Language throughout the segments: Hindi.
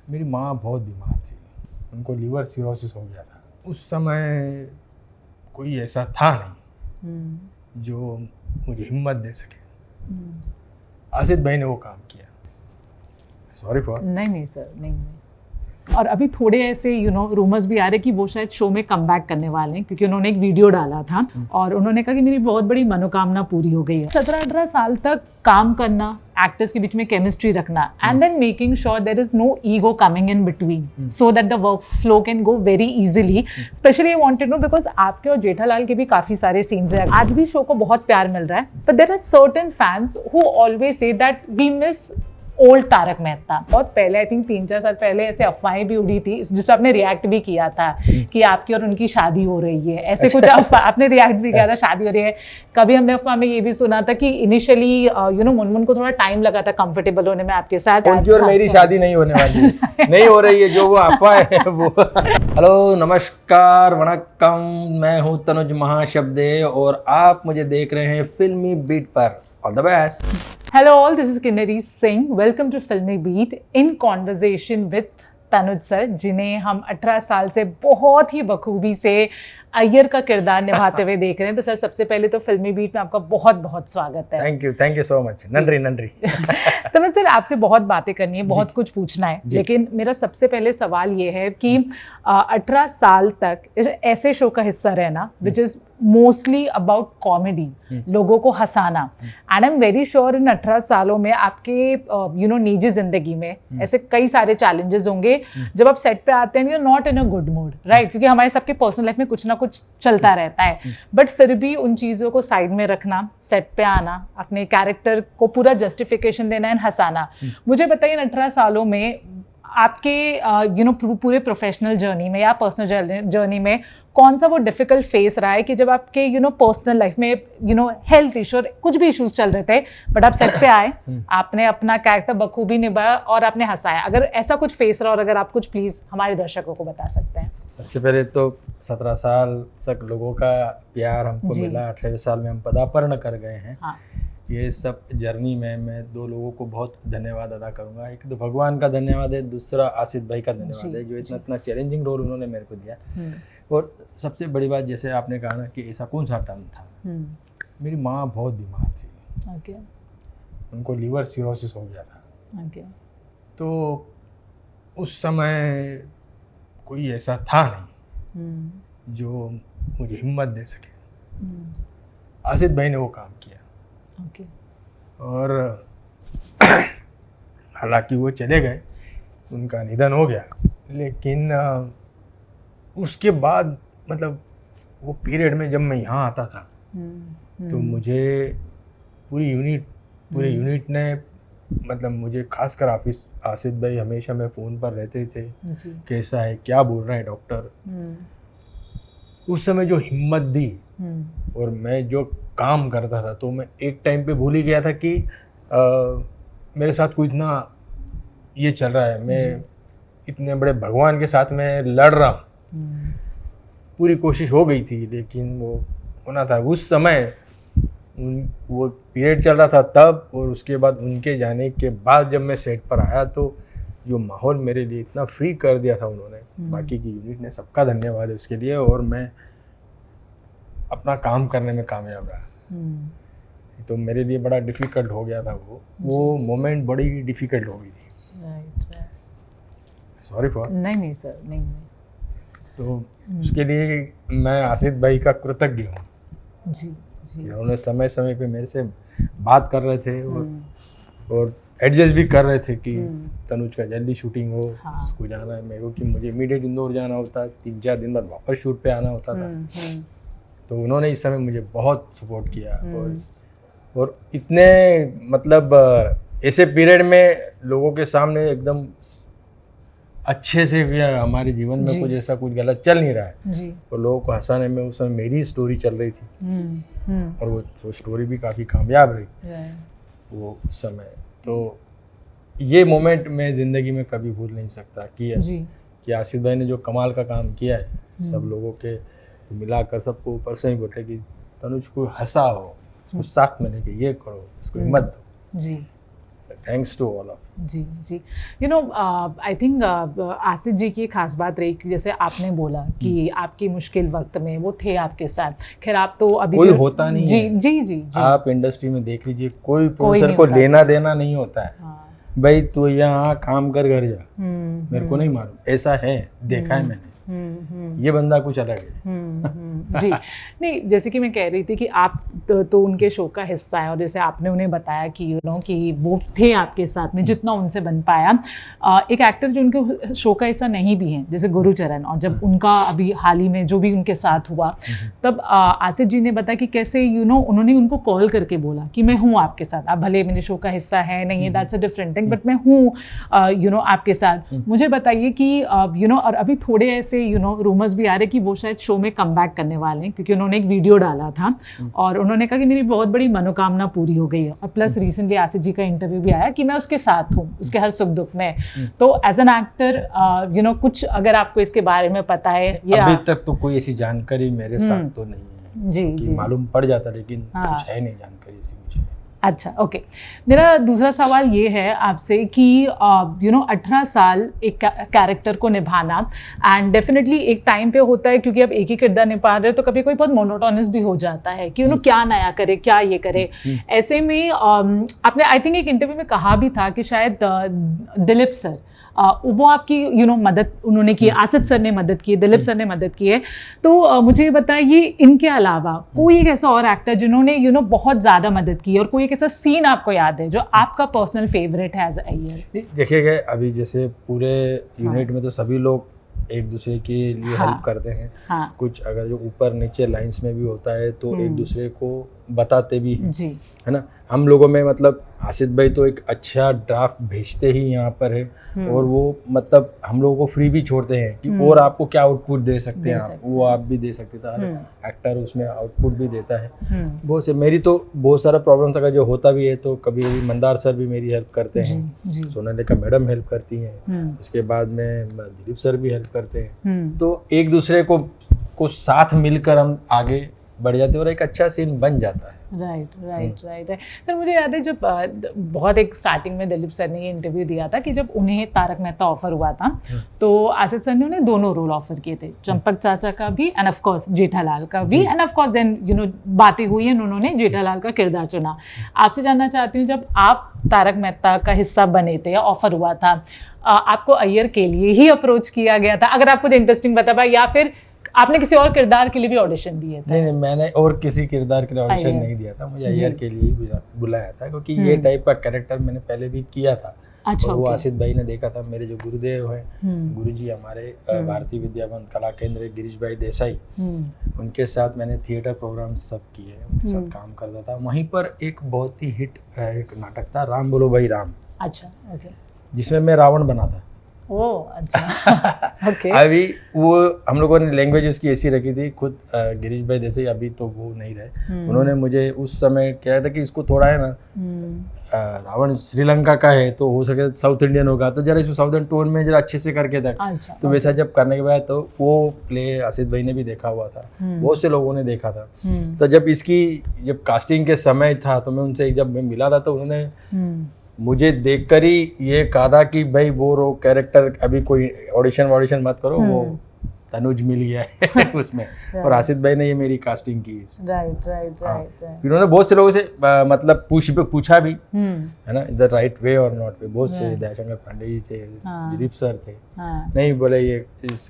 मेरी माँ बहुत बीमार थी, उनको लीवर सिरोसिस हो गया था। उस समय कोई ऐसा था नहीं जो मुझे हिम्मत दे सके। आसिफ भाई ने वो काम किया। सॉरी फॉर नहीं सर, नहीं। और अभी थोड़े ऐसे रूमर्स भी आ रहे कि वो शायद शो में कम बैक करने वाले हैं, क्योंकि उन्होंने एक वीडियो डाला था और उन्होंने कहा कि मेरी बहुत बड़ी मनोकामना पूरी हो गई है। 17-18 साल तक काम करना, एक्टर्स के बीच में केमिस्ट्री रखना and then making sure there is no ego coming in between so that the work flow can go very easily. Specially I wanted to know because आपके और जेठालाल के भी काफी सारे सीन्स हैं। आज भी शो को बहुत प्यार मिल रहा है, but there are certain fans who always say that we miss old Tarak Mehta. बहुत पहले, आई थिंक 3-4 साल पहले ऐसे अफवाहें भी उड़ी थी जिस पर आपने रिएक्ट भी किया था कि आपकी और उनकी शादी हो रही है, ऐसे कुछ आपने रिएक्ट भी किया था, शादी हो रही है। कभी हमने अफवाह में ये भी सुना था कि इनिशियली मुनमुन को थोड़ा टाइम लगा था कंफर्टेबल होने में आपके साथ। उनकी और मेरी शादी नहीं होने वाली है। नहीं हो रही है, जो वो अफवाह है वो। हेलो, नमस्कार, वणक्कम, मैं हूँ तनुज महाशब्दे और आप मुझे देख रहे हैं फिल्मी बीट पर। All the best. Hello all, this is Kinnari Singh. Welcome to Filmy Beat in conversation with Tanuj sir, जिन्हें हम 18 साल से बहुत ही बखूबी से अय्यर का किरदार निभाते हुए देख रहे हैं। तो सर, सबसे पहले तो फिल्मी बीट में आपका बहुत बहुत स्वागत है। Thank you so much. नंदरी। तनुज सर, आपसे बहुत बातें करनी है, बहुत कुछ पूछना है, लेकिन मेरा सबसे पहले सवाल ये है कि 18 साल तक ऐसे शो का हिस्सा रहना which is mostly about comedy, लोगों को हंसाना, and I am very sure in 18 सालों में आपके निजी जिंदगी में ऐसे कई सारे चैलेंजेस होंगे जब आप सेट पे आते हैं, you are not in a good mood, right? क्योंकि हमारे सबके पर्सनल लाइफ में कुछ ना कुछ चलता रहता है, बट फिर भी उन चीज़ों को साइड में रखना, सेट पे आना, अपने कैरेक्टर को पूरा जस्टिफिकेशन देना एंड हंसाना। मुझे बताइए, इन 18 सालों में आपके पूरे प्रोफेशनल जर्नी में या पर्सनल जर्नी में कौन सा वो डिफिकल्ट फेस रहा है कि जब आपके पर्सनल लाइफ में हेल्थ इशू और कुछ भी इश्यूज चल रहे थे, बट आप सेट पे आए, आपने अपना कैरेक्टर बखूबी निभाया और आपने हंसाया। अगर ऐसा कुछ फेस रहा और अगर आप कुछ प्लीज हमारे दर्शकों को बता सकते हैं। सबसे पहले तो 17 साल तक लोगों का प्यार हमको मिला, 18 साल में हम पदार्पण कर गए हैं। हाँ। ये सब जर्नी में मैं दो लोगों को बहुत धन्यवाद अदा करूंगा। एक तो भगवान का धन्यवाद है, दूसरा आसिफ भाई का धन्यवाद है, जो इतना चैलेंजिंग रोल उन्होंने मेरे को दिया। और सबसे बड़ी बात, जैसे आपने कहा ना कि ऐसा कौन सा टर्म था, मेरी माँ बहुत बीमार थी। उनको लीवर सिरोसिस हो गया था। तो उस समय कोई ऐसा था नहीं जो मुझे हिम्मत दे सके। आसिफ भाई ने वो काम किया। और हालांकि वो चले गए, उनका निधन हो गया, लेकिन उसके बाद मतलब वो पीरियड में जब मैं यहाँ आता था तो मुझे पूरे यूनिट ने, मतलब मुझे खासकर आसिफ भाई हमेशा मैं फ़ोन पर रहते थे, कैसा है, क्या बोल रहे हैं डॉक्टर। उस समय जो हिम्मत दी और मैं जो काम करता था, तो मैं एक टाइम पे भूल ही गया था कि मेरे साथ कोई इतना ये चल रहा है, मैं इतने बड़े भगवान के साथ मैं लड़ रहा हूँ। पूरी कोशिश हो गई थी, लेकिन वो होना था उस समय। वो पीरियड चल रहा था तब, और उसके बाद उनके जाने के बाद जब मैं सेट पर आया तो जो माहौल मेरे लिए इतना फ्री कर दिया था उन्होंने, बाकी की यूनिट ने, सबका धन्यवाद है उसके लिए। और मैं अपना काम करने में कामयाब रहा। तो मेरे लिए बड़ा डिफ़िकल्ट हो गया था वो मोमेंट, बड़ी डिफ़िकल्ट हो गई थी। सॉरी फॉर नहीं सर, नहीं। तो उसके लिए मैं आसिफ भाई का कृतज्ञ हूँ। जी। उन्होंने समय समय पे मेरे से बात कर रहे थे और एडजस्ट भी कर रहे थे कि तनुज का जल्दी शूटिंग हो, उसको जाना है। मेरे को कि मुझे इमीडिएट इंदौर जाना होता, 3-4 दिन बाद वापस शूट पे आना होता था। तो उन्होंने इस समय मुझे बहुत सपोर्ट किया। और इतने मतलब ऐसे पीरियड में लोगों के सामने एकदम अच्छे से, हमारे जीवन में कुछ ऐसा कुछ गलत चल नहीं रहा है, और लोगों को हंसाने में उस समय मेरी स्टोरी चल रही थी। और वो स्टोरी भी काफ़ी कामयाब रही वो समय। तो ये मोमेंट मैं ज़िंदगी में कभी भूल नहीं सकता कि आसिफ भाई ने जो कमाल का काम किया है, सब लोगों के मिलाकर सबको ऊपर से ही बोले कि तनुज को हंसा हो, उसको साथ में लेके ये करो, उसको हिम्मत दो। Thanks to all of. जी जी, you know I think Asif ji की खास बात रही कि जैसे आपने बोला कि आपकी मुश्किल वक्त में वो थे आपके साथ। खैर आप तो अभी कोई होता नहीं जी, है। जी जी जी, आप इंडस्ट्री में देख लीजिए, कोई प्रोड्यूसर नहीं को होता लेना देना नहीं होता है। हाँ, भाई तू यहाँ काम कर घर जा, मेरे को नहीं मालूम, ऐसा है, देखा है मैंने। ये बंदा कुछ अलग है। जी नहीं, जैसे कि मैं कह रही थी कि आप तो उनके शो का हिस्सा है और जैसे आपने उन्हें बताया कि यू नो कि वो थे आपके साथ में जितना उनसे बन पाया। एक एक्टर जो उनके शो का हिस्सा नहीं भी हैं जैसे गुरुचरण, और जब उनका अभी हाल ही में जो भी उनके साथ हुआ तब आसिफ जी ने बताया कि कैसे यू नो उन्होंने उनको कॉल करके बोला कि मैं हूँ आपके साथ, आप भले मेरे शो का हिस्सा है नहीं है, that's a different thing, but मैं हूँ यू नो आपके साथ। मुझे बताइए कि यू नो, और अभी थोड़े ऐसे यू नो रूमर्स भी आ रहे कि वो शायद शो में कम बैक करने वाले हैं क्योंकि उन्होंने एक वीडियो डाला था और उन्होंने कहा कि मेरी बहुत बड़ी मनोकामना पूरी हो गई है। और प्लस रिसेंटली आसिफ जी का इंटरव्यू भी आया कि मैं उसके साथ हूँ, उसके हर सुख दुख में। तो as an actor you know कुछ अगर आपको इसके बारे में पता है या अभी तक तो कोई ऐसी जानकारी मेरे साथ तो नहीं है। जी जी, मालूम पड़ जाता, लेकिन कुछ है नहीं जानकारी ऐसी मुझे। अच्छा ओके। मेरा दूसरा सवाल ये है आपसे कि यू नो 18 साल एक कैरेक्टर को निभाना, एंड डेफिनेटली एक टाइम पे होता है क्योंकि आप एक ही किरदार निभा रहे हो तो कभी कोई बहुत मोनोटोनस भी हो जाता है कि यू नो क्या नया करे, क्या ये करे। ऐसे में आपने आई थिंक एक इंटरव्यू में कहा भी था कि शायद दिलीप सर वो आपकी यू नो मदद उन्होंने की, आसिफ सर ने मदद की, दिलीप सर ने मदद की है। तो मुझे ये बताइए इनके अलावा कोई एक ऐसा और एक्टर जिन्होंने यू नो बहुत ज़्यादा मदद की और कोई एक ऐसा सीन आपको याद है जो आपका पर्सनल फेवरेट है एज अय्यर? देखिए अभी जैसे पूरे यूनिट में तो सभी लोग एक दूसरे के लिए हेल्प करते हैं। कुछ अगर जो ऊपर नीचे लाइंस में भी होता है तो एक दूसरे को बताते भी हैं, जी है ना। हम लोगों में मतलब आसिफ भाई तो एक अच्छा ड्राफ्ट भेजते ही यहाँ पर है और वो मतलब हम लोगों को फ्री भी छोड़ते हैं कि और आपको क्या आउटपुट दे सकते हैं आप, वो आप भी दे सकते थे। एक्टर उसमें आउटपुट भी देता है बहुत से। मेरी तो बहुत सारा प्रॉब्लम था जो होता भी है तो कभी कभी मंदार सर भी मेरी हेल्प करते हैं, सोनालिका मैडम हेल्प करती हैं, उसके बाद में दिलीप सर भी हेल्प करते हैं। तो एक दूसरे को साथ मिलकर हम आगे बढ़ जाते हैं और एक अच्छा सीन बन जाता है। राइट। सर मुझे याद है जब बहुत एक स्टार्टिंग में दिलीप सर ने ये इंटरव्यू दिया था कि जब उन्हें तारक मेहता ऑफर हुआ था तो आसिफ सर ने उन्हें दोनों रोल ऑफर किए थे, चंपक चाचा का भी एंड ऑफ कोर्स जेठालाल का भी, and of course then you know बातें हुई एंड उन्होंने जेठालाल का किरदार चुना। आपसे जानना चाहती हूँ जब आप तारक मेहता का हिस्सा बने थे या ऑफर हुआ था, आपको अय्यर के लिए ही अप्रोच किया गया था? अगर आप कुछ इंटरेस्टिंग बता पाए, या फिर आपने किसी और किरदार के लिए भी ऑडिशन दिए थे? नहीं, मैंने और किसी किरदार के लिए ऑडिशन नहीं दिया था, मुझे अय्यर के लिए ही बुलाया था क्योंकि ये टाइप का कैरेक्टर मैंने पहले भी किया था। अच्छा, और वो आसिफ भाई ने देखा था। मेरे जो गुरुदेव हैं, गुरुजी हमारे भारतीय विद्यावन कला केंद्र गिरीश भाई देसाई, उनके साथ मैंने थिएटर प्रोग्राम सब किए, उनके साथ काम करता था। वहीं पर एक बहुत ही हिट एक नाटक था राम बोलो भाई राम। अच्छा ओके। जिसमें मैं रावण बना था। ओह अच्छा ओके। अभी वो हम लोगों ने लैंग्वेज उसकी ऐसी रखी थी, खुद गिरीश भाई जैसे अभी तो वो नहीं रहे, उन्होंने मुझे उस समय कहा था कि इसको थोड़ा है ना रावण श्रीलंका का है तो हो सके साउथ इंडियन होगा तो जरा इसको साउथर्न टोन में जरा अच्छे से करके था। अच्छा, तो वैसा जब करने के बाद तो वो प्ले आसिफ भाई ने भी देखा हुआ था, बहुत से लोगों ने देखा था। तो जब कास्टिंग के समय था तो मैं उनसे जब मैं मिला था तो उन्होंने मुझे देखकर ही ये कहा था कि भाई वो कैरेक्टर अभी कोई ऑडिशन मत करो, वो तनुज मिल गया है उसमें। और आसिफ भाई ने ये मेरी कास्टिंग की। राइट। फिर उन्होंने बहुत से लोगों से मतलब पूछा भी है ना, इधर राइट वे और नॉट वे। बहुत से दयाशंकर पांडे जी थे, दिलीप सर थे, नहीं बोले ये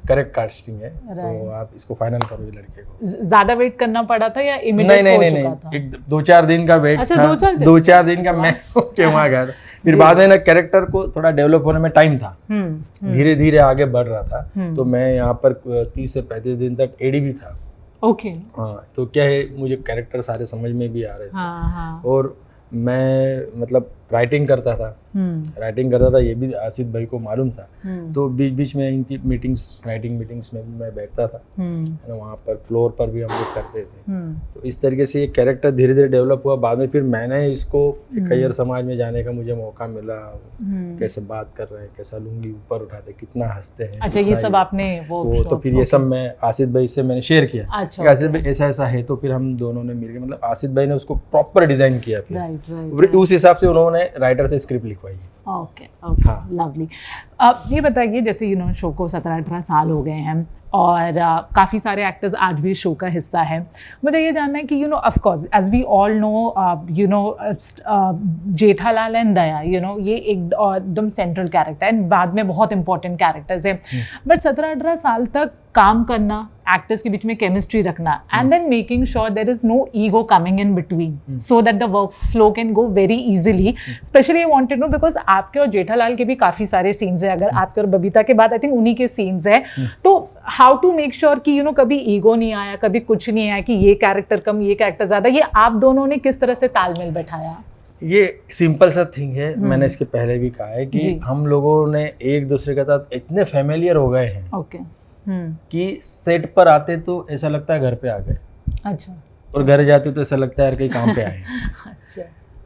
करेक्ट कास्टिंग है तो आप इसको फाइनल करो ये लड़के को। ज्यादा वेट करना पड़ा था या इमीडिएट हो चुका था? एक 2-4 दिन का वेट था। 2-4 दिन का मैं वहाँ गया था। फिर बाद में ना कैरेक्टर को थोड़ा डेवलप होने में टाइम था, धीरे धीरे आगे बढ़ रहा था। तो मैं यहाँ पर 30 से 35 दिन तक एडी भी था। ओके। हाँ, तो क्या है मुझे कैरेक्टर सारे समझ में भी आ रहे थे। और मैं मतलब राइटिंग करता था, ये भी आसिफ भाई को मालूम था। तो बीच बीच में इनकी राइटिंग मीटिंग्स में भी मैं बैठता था, वहाँ पर फ्लोर पर भी हम लोग करते थे। तो इस तरीके से ये कैरेक्टर धीरे धीरे डेवलप हुआ। बाद में फिर मैंने इसको अय्यर समाज में जाने का मुझे मौका मिला। कैसे बात कर रहे हैं, कैसा लुंगी ऊपर उठाते, कितना हंसते हैं। अच्छा, ये सब आपने वो तो फिर ये सब मैं आसिफ भाई से मैंने शेयर किया। अच्छा, आसिफ भाई ऐसा है। तो फिर हम दोनों ने मिलकर मतलब आसिफ भाई ने उसको प्रॉपर डिजाइन किया। फिर उस हिसाब से उन्होंने उन्होंने राइटर से स्क्रिप्ट लिखवाई है। Okay okay, lovely. ये बताइए, जैसे शो को 17-18 साल हो गए हैं और काफ़ी सारे एक्टर्स आज भी शो का हिस्सा है। मुझे ये जानना है कि of course as we all know Jethalal and Daya ये एकदम सेंट्रल कैरेक्टर एंड बाद में बहुत इंपॉर्टेंट कैरेक्टर्स हैं, बट 17-18 साल तक काम करना, एक्टर्स के बीच में केमिस्ट्री रखना and then making sure there is no ego coming in between so that the work flow can go very easily. Specially I wanted know because आपके और जेठालाल के भी काफ़ी सारे सीन्स हैं, अगर आपके और बबीता के बाद आई थिंक उन्हीं के सीन्स हैं, तो हाउ टू मेक श्योर कि कभी ईगो नहीं आया, कभी कुछ नहीं आया कि ये कैरेक्टर कम ये कैरेक्टर ज़्यादा, ये आप दोनों ने किस तरह से तालमेल बैठाया? ये सिंपल सा थिंग है, मैंने इसके पहले भी कहा है कि हम लोगों ने एक दूसरे के साथ इतने फेमिलियर हो गए हैं कि सेट पर आते तो ऐसा लगता है घर पे आ गए, अच्छा, और घर जाते तो ऐसा लगता है यार कहीं काम पे आए। अच्छा,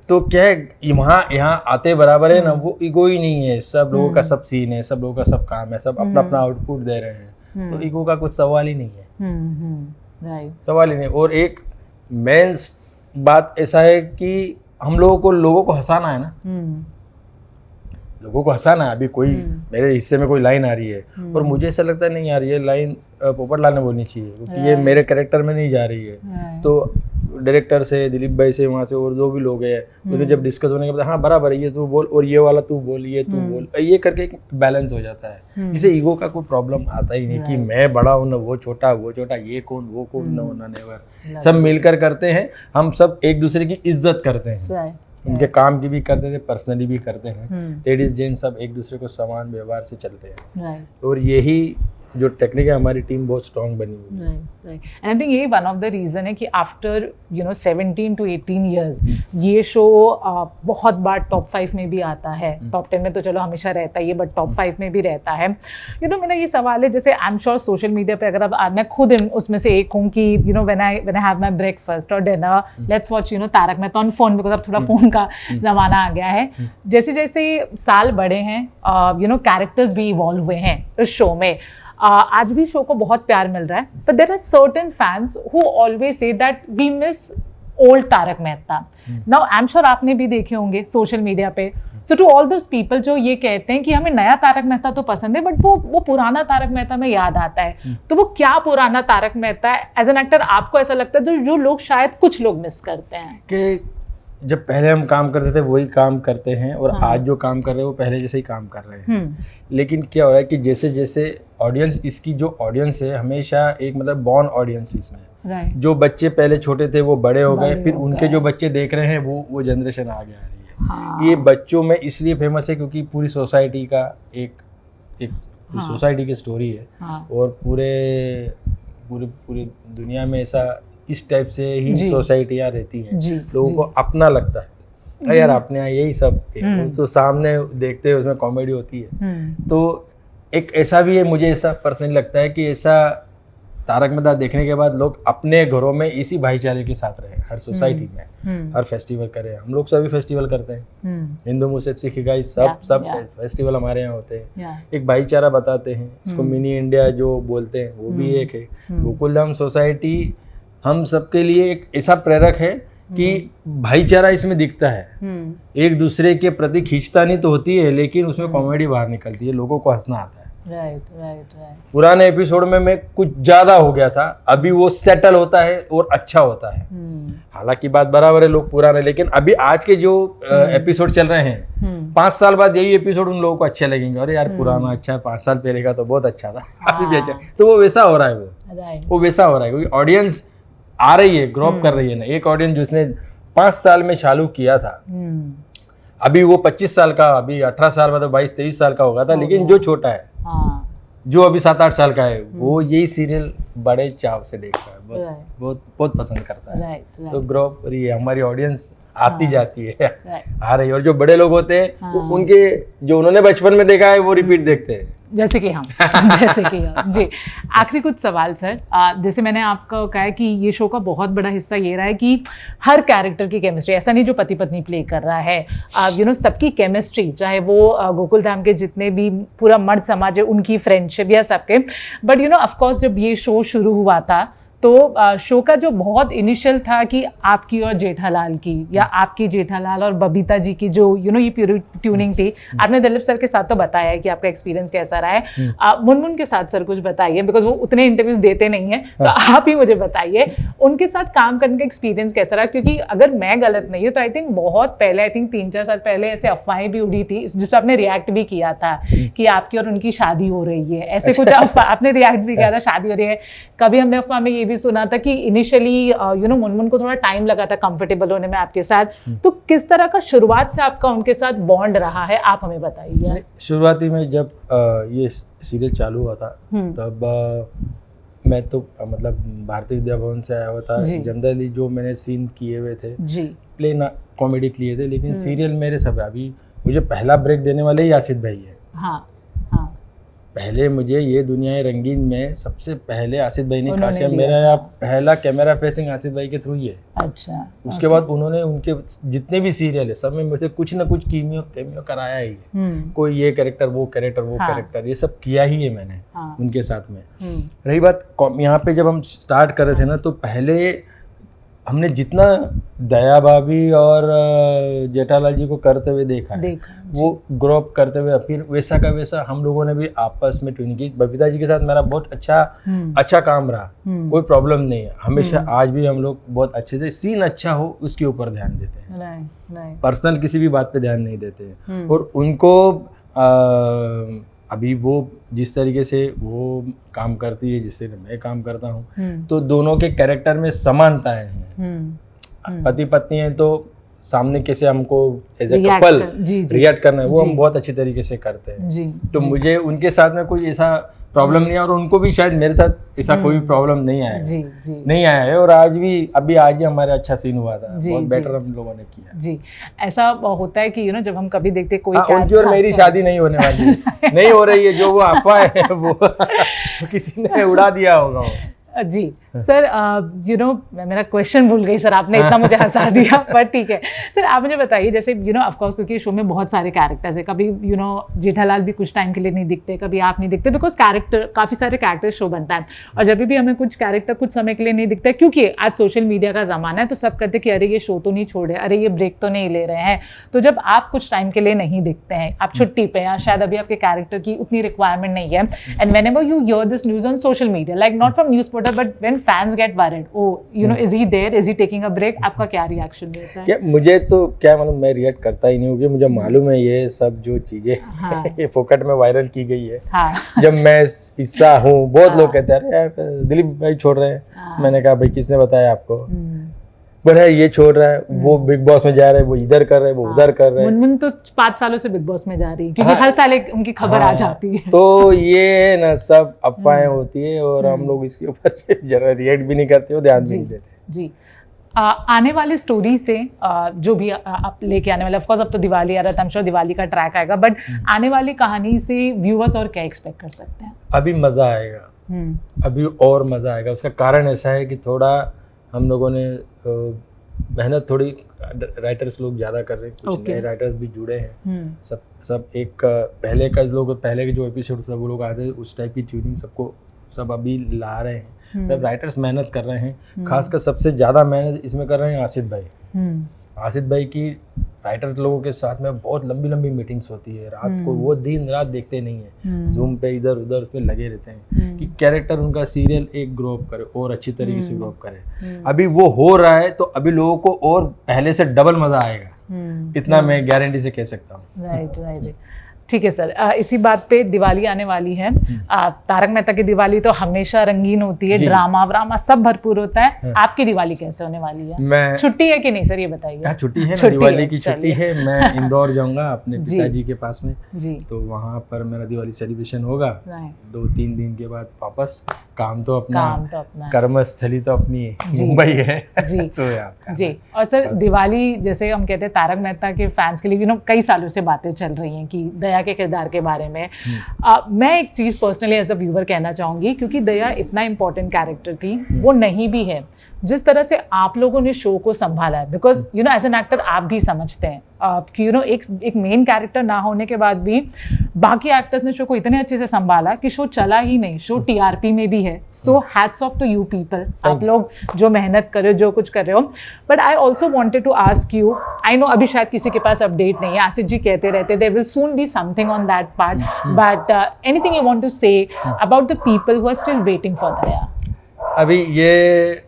तो क्या है यहाँ आते बराबर है ना, वो ईगो ही नहीं है, सब लोगों का सब सीन है, सब लोगों का सब काम है, सब अपना अपना आउटपुट दे रहे हैं, तो ईगो का कुछ सवाल ही नहीं है, सवाल ही नहीं। और एक मेन बात ऐसा है कि हम लोगों को हंसाना है ना, लोगों को हंसाना है। अभी कोई मेरे हिस्से में कोई लाइन आ रही है और मुझे ऐसा लगता है नहीं यार ये लाइन पोपटलाल ने बोलनी चाहिए क्योंकि ये मेरे कैरेक्टर में नहीं जा रही है, तो डायरेक्टर से, दिलीप भाई से, वहाँ से और जो भी लोग हैं तो जब डिस्कस होने के बाद हाँ बराबर है, ये तू बोल और ये वाला तू बोल, ये तू बोल, ये करके एक बैलेंस हो जाता है, जिससे ईगो का कोई प्रॉब्लम आता ही नहीं कि मैं बड़ा हूँ ना वो छोटा, ये कौन वो कौन, नो नेवर। सब मिलकर करते हैं, हम सब एक दूसरे की इज्जत करते हैं, उनके काम की भी करते थे, पर्सनली भी करते हैं, लेडीज जेंट्स सब एक दूसरे को समान व्यवहार से चलते हैं, और यही जो टेक्निक है हमारी टीम बहुत स्ट्रॉन्ग बनी हुई है। एंड आई थिंक यही वन ऑफ द रीज़न है कि आफ्टर 17 to 18 years ये शो बहुत बार टॉप 5 में भी आता है, टॉप 10 में तो चलो हमेशा रहता ही है, बट टॉप 5 में भी रहता है। मेरा ये सवाल है, जैसे आई एम श्योर सोशल मीडिया पे अगर अब मैं खुद उसमें से एक हूँ कि when I have my breakfast और dinner, let's watch Tarak Mehta on phone, because अब थोड़ा फोन का ज़माना आ गया है। जैसे जैसे साल बड़े हैं, कैरेक्टर्स भी इवॉल्व हुए हैं उस शो में, आज भी शो को बहुत प्यार मिल रहा है, but there are certain fans who always say that we miss old Tarak Mehta. Now I am sure आपने भी देखे होंगे सोशल मीडिया पे, so to all those people जो ये कहते हैं कि हमें नया तारक मेहता तो पसंद है बट वो पुराना तारक मेहता में याद आता है, तो वो क्या पुराना तारक मेहता है एज एन एक्टर आपको ऐसा लगता है जो लोग शायद कुछ लोग मिस करते हैं? कि जब पहले हम काम करते थे वही काम करते हैं और आज जो काम कर रहे हैं वो पहले जैसे ही काम कर रहे हैं, लेकिन क्या हो रहा है कि जैसे जैसे ऑडियंस, इसकी जो ऑडियंस है हमेशा एक मतलब बॉर्न ऑडियंस इसमें, जो बच्चे पहले छोटे थे वो बड़े हो गए, फिर उनके जो बच्चे देख रहे हैं वो जनरेशन आगे आ रही है। ये बच्चों में इसलिए फेमस है क्योंकि पूरी सोसाइटी का एक सोसाइटी की स्टोरी है और पूरी दुनिया में ऐसा इस टाइप से ही सोसाइटियाँ रहती हैं, लोगों को अपना लगता है यार अपने यहाँ यही सब तो सामने देखते हैं उसमें कॉमेडी होती है, तो एक ऐसा भी है, मुझे ऐसा पर्सनली लगता है कि ऐसा तारक मेहता देखने के बाद लोग अपने घरों में इसी भाईचारे के साथ रहे, हर सोसाइटी में हर फेस्टिवल करें, हम लोग सभी फेस्टिवल करते हैं, हिंदू मुस्लिम सिख ईसाई सब फेस्टिवल हमारे यहाँ होते हैं, एक भाईचारा बताते हैं, इसको मिनी इंडिया जो बोलते हैं वो भी एक है। गोकुलधाम सोसाइटी हम सबके लिए एक ऐसा प्रेरक है कि भाईचारा इसमें दिखता है, एक दूसरे के प्रति खींचतानी तो होती है लेकिन उसमें कॉमेडी बाहर निकलती है, लोगों को हंसना आता है। राइट। पुराने एपिसोड में मैं कुछ ज्यादा हो गया था, अभी वो सेटल होता है और अच्छा होता है, हालांकि बात बराबर है लोग पुराने, लेकिन अभी आज के जो एपिसोड चल रहे हैं 5 साल बाद यही एपिसोड उन लोगों को अच्छे लगेंगे, अरे यार पुराना अच्छा है, 5 साल पहले का तो बहुत अच्छा था, अभी भी अच्छा, तो वो वैसा हो रहा है, वो वैसा हो रहा है क्योंकि ऑडियंस आ रही है, ग्रो अप कर रही है ना। एक ऑडियंस जिसने 5 साल में चालू किया था, अभी वो 25 साल का, अभी 18 साल मतलब 22-23 साल का होगा था, लेकिन जो छोटा है, जो अभी 7-8 साल का है, वो यही सीरियल बड़े चाव से देखता है, बहुत पसंद करता है, तो ग्रो अप रही है हमारी ऑडियंस, आती जाती है, आ रही है, और जो बड़े लोग होते हैं उनके जो उन्होंने बचपन में देखा है वो रिपीट देखते हैं, जैसे कि हम जी। आखिरी कुछ सवाल सर, जैसे मैंने आपको कहा है कि ये शो का बहुत बड़ा हिस्सा ये रहा है कि हर कैरेक्टर की केमिस्ट्री, ऐसा नहीं जो पति पत्नी प्ले कर रहा है, सबकी केमिस्ट्री, चाहे वो गोकुलधाम के जितने भी पूरा मर्द समाज है उनकी फ्रेंडशिप या सबके, बट ऑफ कोर्स जब ये शो शुरू हुआ था तो शो का जो बहुत इनिशियल था कि आपकी और जेठालाल की, या आपकी जेठालाल और बबीता जी की जो ये पूरी ट्यूनिंग थी, आपने दिलीप सर के साथ तो बताया है कि आपका एक्सपीरियंस कैसा रहा है। मुनमुन के साथ सर कुछ बताइए, बिकॉज वो उतने इंटरव्यूज देते नहीं हैं, तो आप ही मुझे बताइए उनके साथ काम करने का एक्सपीरियंस कैसा रहा। क्योंकि अगर मैं गलत नहीं हूँ तो आई थिंक बहुत पहले, आई थिंक 3-4 साल पहले ऐसे अफवाहें भी उड़ी थी जिस पर आपने रिएक्ट भी किया था कि आपकी और उनकी शादी हो रही है, ऐसे कुछ आपने रिएक्ट भी किया था, शादी हो रही है। कभी हमने अफवाह में ये भी सुना था कि इनिशियली मुनमुन को थोड़ा टाइम लगा था कंफर्टेबल होने में आपके साथ। तो किस तरह का शुरुआत से आपका उनके साथ बॉन्ड रहा है, आप हमें बताइए। शुरुआती में जब ये सीरियल चालू हुआ था तब मैं तो मतलब भारतीय विद्या भवन से आया हुआ था। जनरली जो मैंने सीन किए हुए थे प्लेन कॉमेडी किए थे, लेकिन सीरियल मेरे सब अभी मुझे पहला ब्रेक देने वाले ही आसिफ भाई है। हाँ। पहले मुझे ये दुनिया रंगीन में सबसे पहले आसिफ भाई ने खास कर मेरा पहला कैमरा फेसिंग आसिफ भाई के थ्रू ही है। अच्छा। उसके बाद उन्होंने उनके जितने भी सीरियल है सब में मुझे कुछ ना कुछ कैमियो कराया ही है। कोई ये कैरेक्टर वो कैरेक्टर ये सब किया ही है मैंने उनके साथ में। रही बात यहाँ पे जब हम स्टार्ट कर रहे थे ना, तो पहले हमने जितना दया भाभी और जेठालाल जी को करते हुए देखा वो ग्रो अप करते हुए, फिर वैसा का वैसा हम लोगों ने भी आपस में ट्यूनिंग की। बबीता जी के साथ मेरा बहुत अच्छा काम रहा, कोई प्रॉब्लम नहीं है। हमेशा आज भी हम लोग बहुत अच्छे से, सीन अच्छा हो उसके ऊपर ध्यान देते हैं, पर्सनल किसी भी बात पे ध्यान नहीं देते हैं। और उनको अभी वो जिस तरीके से वो काम करती है, जिस तरीके मैं काम करता हूँ, तो दोनों के कैरेक्टर में समानताएं हैं। पति पत्नी है तो सामने कैसे हमको एज ए कपल रिएक्ट करना है वो हम बहुत अच्छी तरीके से करते हैं। तो मुझे उनके साथ में कोई ऐसा प्रॉब्लम नहीं है, और उनको भी शायद मेरे साथ ऐसा कोई प्रॉब्लम नहीं आया नहीं आया है। और आज ही हमारे अच्छा सीन हुआ था, बहुत बेटर हम लोगों ने किया। जी, ऐसा होता है कि जब हम कभी देखते कोई उनकी और मेरी शादी नहीं होने वाली नहीं हो रही है, जो वो अफवाह है वो किसी ने उड़ा दिया होगा। जी सर, मेरा क्वेश्चन भूल गई सर, आपने इतना मुझे हंसा दिया, पर ठीक है सर। आप मुझे बताइए, जैसे ऑफ कोर्स क्योंकि शो में बहुत सारे कैरेक्टर्स है, कभी जेठालाल भी कुछ टाइम के लिए नहीं दिखते, कभी आप नहीं दिखते, बिकॉज काफ़ी सारे कैरेक्टर शो बनता है। और जब भी हमें कुछ कैरेक्टर कुछ समय के लिए नहीं दिखता है, क्योंकि आज सोशल मीडिया का ज़माना है, तो सब कहते हैं कि अरे ये शो तो नहीं छोड़े, अरे ये ब्रेक तो नहीं ले रहे हैं। तो जब आप कुछ टाइम के लिए नहीं दिखते हैं, आप छुट्टी पे, या शायद अभी आपके कैरेक्टर की उतनी रिक्वायरमेंट नहीं है, and whenever you here this news on social media, like not from news portal but when fans gate worried, is he there, is he taking a break, आपका क्या रिएक्शन रहता है? क्या मुझे तो क्या मालूम, मैं रिएक्ट करता ही नहीं हूँ, मुझे मालूम है ये सब जो चीजें ये फोकट में वायरल की गई है। जब मैं हिस्सा हूँ, बहुत लोग कहते हैं अरे यार दिलीप भाई छोड़ रहे हैं। मैंने कहा भाई किसने बताया आपको? बोला ये छोड़ रहा है, वो बिग बॉस में जा रहे हैं, वो इधर कर रहे हैं, वो उधर कर रहे हैं। मुनमुन तो 5 सालों से बिग बॉस में जा रही है, क्योंकि हर साल एक उनकी खबर आ जाती है। तो ये ना सब अफवाहें होती है, और हम लोग इसके ऊपर जरा रिएक्ट भी नहीं करते हो, ध्यान भी नहीं देते। जी, आने वाली स्टोरी से जो भी आप लेके आने वाले, ऑफ कोर्स अब तो दिवाली आ रहा है, श्योर दिवाली का ट्रैक आएगा, बट आने वाली कहानी से व्यूअर्स और क्या एक्सपेक्ट कर सकते हैं? अभी मजा आएगा, अभी और मजा आएगा। उसका कारण ऐसा है कि थोड़ा हम लोगों ने मेहनत थोड़ी राइटर्स लोग ज़्यादा कर रहे हैं, कुछ नए राइटर्स भी जुड़े हैं। सब एक पहले के जो एपिसोड सब वो लोग आते थे उस टाइप की ट्यूनिंग सब अभी ला रहे हैं। तब राइटर्स मेहनत कर रहे हैं, खासकर सबसे ज़्यादा मेहनत इसमें कर रहे हैं आसिफ भाई। आसिफ भाई की राइटर लोगों के साथ में बहुत लंबी लंबी मीटिंग्स होती है, रात को वो दिन रात देखते नहीं है, जूम पे इधर उधर उस पे लगे रहते हैं कि कैरेक्टर उनका सीरियल एक ग्रो अप करे और अच्छी तरीके से ग्रो अप करे। अभी वो हो रहा है, तो अभी लोगों को और पहले से डबल मजा आएगा, इतना मैं गारंटी से कह सकता हूँ। राइट, ठीक है सर। इसी बात पे दिवाली आने वाली है। तारक मेहता की दिवाली तो हमेशा रंगीन होती है, ड्रामा व्रामा सब भरपूर होता है। आपकी दिवाली कैसे होने वाली है? मैं छुट्टी है कि नहीं सर, ये बताइए। छुट्टी है ना, दिवाली की छुट्टी है। मैं इंदौर जाऊंगा अपने पिताजी के पास में जी, तो वहाँ पर मेरा दिवाली सेलिब्रेशन होगा। 2-3 दिन के बाद वापस। काम तो अपना कर्मस्थली तो अपनी मुंबई है जी तो जी। और सर दिवाली, जैसे हम कहते हैं तारक मेहता के फैंस के लिए कई सालों से बातें चल रही हैं कि दया के किरदार के बारे में। मैं एक चीज़ पर्सनली एज अ व्यूवर कहना चाहूँगी, क्योंकि दया इतना इम्पोर्टेंट कैरेक्टर थी, वो नहीं भी है जिस तरह से आप लोगों ने शो को संभाला है, because you know as an actor आप भी समझते हैं कि यू नो एक मेन कैरेक्टर ना होने के बाद भी बाकी एक्टर्स ने शो को इतने अच्छे से संभाला कि शो चला ही नहीं, शो टीआरपी में भी है। So hats off to you people, आप लोग जो मेहनत कर रहे हो, जो कुछ कर रहे हो। But I also wanted to ask you, I know अभी शायद किसी के पास अपडेट नहीं है, आसिफ जी कहते रहते there will soon be something on that part, but anything you want to say about the people who are still waiting for Daya? अभी ये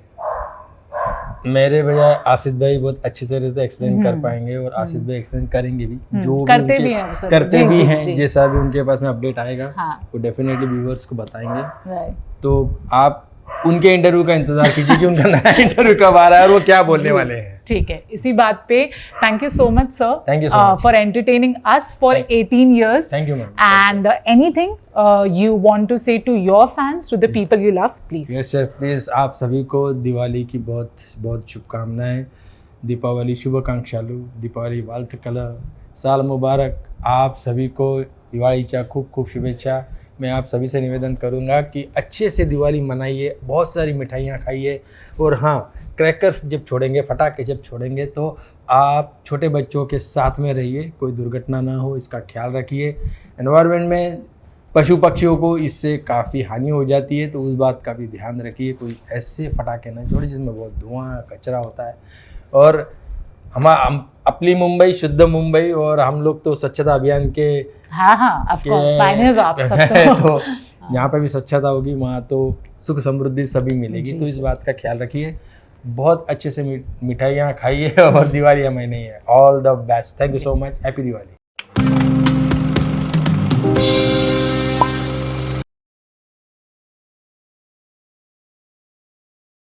मेरे बजाय आसिफ भाई बहुत अच्छी तरह से एक्सप्लेन कर पाएंगे, और आसिफ भाई एक्सप्लेन करेंगे भी, जो करते भी भी हैं सर, करते भी हैं, जी। जैसा भी उनके पास में अपडेट आएगा हाँ। वो डेफिनेटली व्यूअर्स को बताएंगे। राइट, तो आप उनके इंटरव्यू का इंतजार कीजिए कि उनका नया इंटरव्यू कब आ रहा है और वो क्या बोलने वाले हैं। ठीक है, इसी बात पे thank you so much sir, Thank you so much. For entertaining us for 18 years. Thank you ma'am. And anything you want to say to your fans, to the people you love, please? Yes sir, please आप सभी को दिवाली की बहुत बहुत शुभकामनाएं, दीपावली शुभाकांक्षालु, दीपावली वाल्थ कलर, साल मुबारक। आप सभी को दिवाळीच्या खूप खूप शुभेच्छा। मैं आप सभी से निवेदन करूंगा कि अच्छे से दिवाली मनाइए, बहुत सारी मिठाइयाँ खाइए, और हाँ, क्रैकर्स जब छोड़ेंगे, फटाके जब छोड़ेंगे, तो आप छोटे बच्चों के साथ में रहिए, कोई दुर्घटना ना हो इसका ख्याल रखिए। एनवायरनमेंट में पशु पक्षियों को इससे काफ़ी हानि हो जाती है, तो उस बात का भी ध्यान रखिए। कोई ऐसे फटाके ना छोड़े जिसमें बहुत धुआं कचरा होता है। और हम अपनी मुंबई शुद्ध मुंबई, और हम लोग तो स्वच्छता अभियान के हाँ ऑफ कोर्स पायनियर्स आप सब तो यहाँ पे भी स्वच्छता होगी, वहाँ तो सुख समृद्धि सभी मिलेगी। तो इस बात का ख्याल रखिए, बहुत अच्छे से मिठाइयाँ खाइए और दिवाली मनाइए। All the best, thank you so much, happy Diwali.